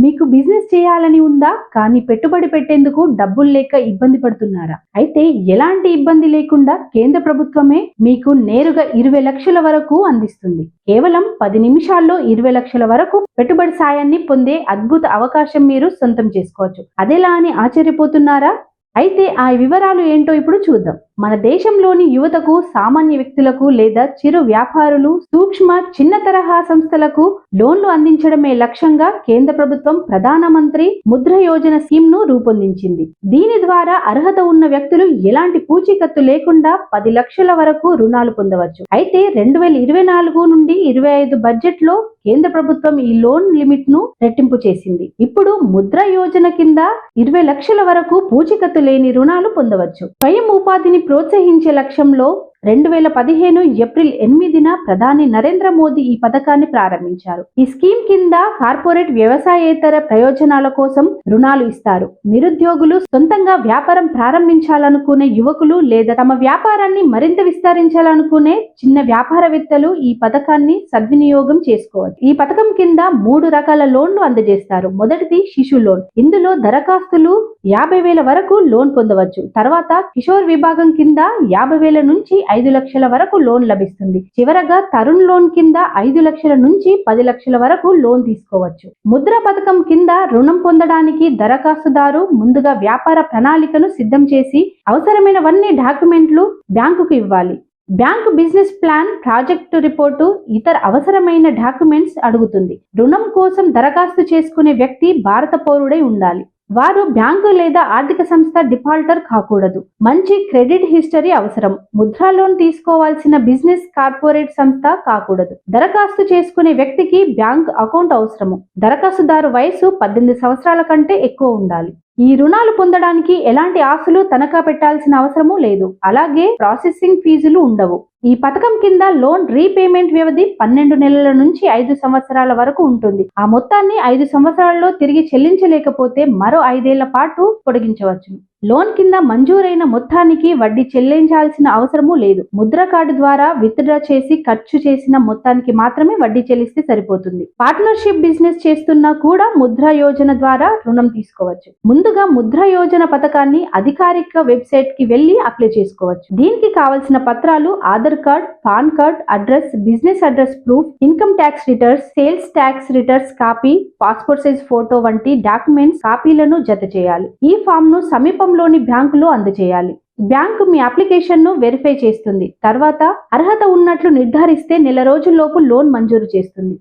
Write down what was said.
మీకు బిజినెస్ చేయాలని ఉందా, కానీ పెట్టుబడి పెట్టేందుకు డబ్బులు లేక ఇబ్బంది పడుతున్నారా? అయితే ఎలాంటి ఇబ్బంది లేకుండా కేంద్ర ప్రభుత్వమే మీకు నేరుగా 20 లక్షల వరకు అందిస్తుంది. కేవలం 10 నిమిషాల్లో 20 లక్షల వరకు పెట్టుబడి సాయాన్ని పొందే అద్భుత అవకాశం మీరు సొంతం చేసుకోవచ్చు. అదెలా అని ఆశ్చర్యపోతున్నారా? అయితే ఆ వివరాలు ఏంటో ఇప్పుడు చూద్దాం. మన దేశంలోని యువతకు, సామాన్య వ్యక్తులకు లేదా చిరు వ్యాపారులు, సూక్ష్మ చిన్న తరహా సంస్థలకు లోన్లు అందించడమే లక్ష్యంగా కేంద్ర ప్రభుత్వం ప్రధానమంత్రి ముద్ర యోజన స్కీమ్ ను రూపొందించింది. దీని ద్వారా అర్హత ఉన్న వ్యక్తులు ఎలాంటి పూచీకత్తు లేకుండా 10 లక్షల వరకు రుణాలు పొందవచ్చు. అయితే 2024 నుండి 25 బడ్జెట్ లో కేంద్ర ప్రభుత్వం ఈ లోన్ లిమిట్ ను రెట్టింపు చేసింది. ఇప్పుడు ముద్ర యోజన కింద 20 లక్షల వరకు పూచీకత్తు లేని రుణాలు పొందవచ్చు. స్వయం ఉపాధిని ప్రోత్సహించే లక్ష్యంలో 2015 ఏప్రిల్ 8న ప్రధాని నరేంద్ర మోదీ ఈ పథకాన్ని ప్రారంభించారు. ఈ స్కీమ్ కింద కార్పొరేట్ వ్యవసాయేతర ప్రయోజనాల కోసం రుణాలు ఇస్తారు. నిరుద్యోగులు, సొంతంగా వ్యాపారం ప్రారంభించాలనుకునే యువకులు లేదా తమ వ్యాపారాన్ని మరింత విస్తరించాలనుకునే చిన్న వ్యాపారవేత్తలు ఈ పథకాన్ని సద్వినియోగం చేసుకోవచ్చు. ఈ పథకం కింద 3 రకాల లోన్లు అందజేస్తారు. మొదటిది శిశు లోన్. ఇందులో దరఖాస్తులు 50,000 వరకు లోన్ పొందవచ్చు. తర్వాత కిషోర్ విభాగం కింద 50,000 నుంచి 5 లక్షల వరకు లోన్ లభిస్తుంది. చివరగా తరుణ్ లోన్ కింద 5 లక్షల నుంచి 10 లక్షల వరకు లోన్ తీసుకోవచ్చు. ముద్ర పథకం కింద రుణం పొందడానికి దరఖాస్తుదారు ముందుగా వ్యాపార ప్రణాళికను సిద్ధం చేసి అవసరమైనవన్నీ డాక్యుమెంట్లు బ్యాంకుకు ఇవ్వాలి. Bank business plan, project report, ఇతర అవసరమైన డాక్యుమెంట్స్ అడుగుతుంది. రుణం కోసం దరఖాస్తు చేసుకునే వ్యక్తి భారత పౌరుడై ఉండాలి. వారు బ్యాంకు లేదా ఆర్థిక సంస్థ డిఫాల్టర్ కాకూడదు. మంచి క్రెడిట్ హిస్టరీ అవసరం. ముద్రా లోన్ తీసుకోవాల్సిన బిజినెస్, కార్పొరేట్ సంస్థ కాకూడదు. దరఖాస్తు చేసుకునే వ్యక్తికి బ్యాంక్ అకౌంట్ అవసరము. దరఖాస్తుదారు వయసు 18 సంవత్సరాల కంటే ఎక్కువ ఉండాలి. ఈ రుణాలు పొందడానికి ఎలాంటి ఆస్తులు తనఖా పెట్టాల్సిన అవసరము లేదు. అలాగే ప్రాసెసింగ్ ఫీజులు ఉండవు. ఈ పథకం కింద లోన్ రీపేమెంట్ వ్యవధి 12 నెలల నుంచి 5 సంవత్సరాల వరకు ఉంటుంది. ఆ మొత్తాన్ని 5 సంవత్సరాల్లో తిరిగి చెల్లించలేకపోతే మరో 5 ఏళ్ల పాటు పొడిగించవచ్చు. లోన్ కింద మంజూరైన మొత్తానికి వడ్డీ చెల్లించాల్సిన అవసరమూ లేదు. ముద్ర కార్డు ద్వారా విత్డ్రా చేసి ఖర్చు చేసిన మొత్తానికి మాత్రమే వడ్డీ చెల్లిస్తే సరిపోతుంది. పార్ట్నర్షిప్ బిజినెస్ చేస్తున్నా కూడా ముద్ర యోజన ద్వారా రుణం తీసుకోవచ్చు. ముందుగా ముద్ర యోజన పథకాన్ని అధికారిక వెబ్సైట్ కి వెళ్లి అప్లై చేసుకోవచ్చు. దీనికి కావలసిన పత్రాలు Aadhaar card, pan card, address, business address proof, income tax returns, sales tax returns copy, passport size photo వంటి డాక్యుమెంట్స్ కాపీలను జత చేయాలి. ఈ ఫామ్ ను సమీపంలోని బ్యాంకులో అందజేయాలి. బ్యాంకు మీ అప్లికేషన్ ను వెరిఫై చేస్తుంది. తర్వాత అర్హత ఉన్నట్లు నిర్ధారిస్తే నెల రోజుల్లోపు లోన్ మంజూరు చేస్తుంది.